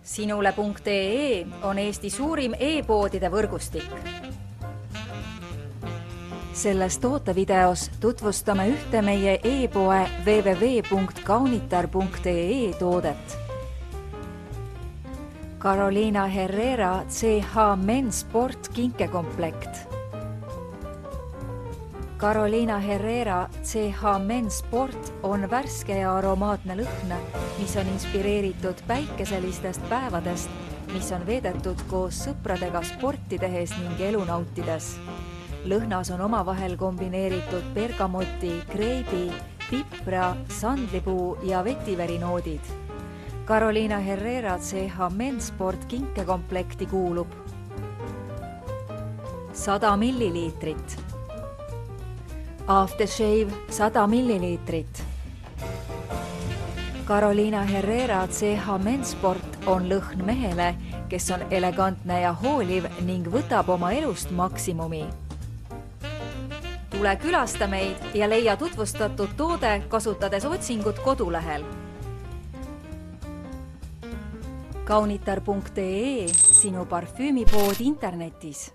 Sinule.ee on Eesti suurim e-poodide võrgustik. Selles tootevideos tutvustame ühte meie e-poe www.kaunitar.ee toodet. Carolina Herrera CH Men's Sport kinkekomplekt. Carolina Herrera CH Men's Sport on värske ja aromaatne lõhn, mis on inspireeritud päikeselistest päevadest, mis on veedetud koos sõpradega sporti tehes ning elu nautides. Lõhnas on omavahel kombineeritud bergamoti, kreibi, pipra, sandlipuu ja vetiveri-noodid. Carolina Herrera CH Men's Sport kinkekomplekti kuulub 100 milliliitrit. Aftershave 100 milliliitrit. Carolina Herrera CH Men's Sport on lõhn mehele, kes on elegantne ja hooliv ning võtab oma elust maksimumi. Tule külasta meid ja leia tutvustatud toode kasutades otsingut kodulehel. Kaunitar.ee, sinu parfüümipood internetis.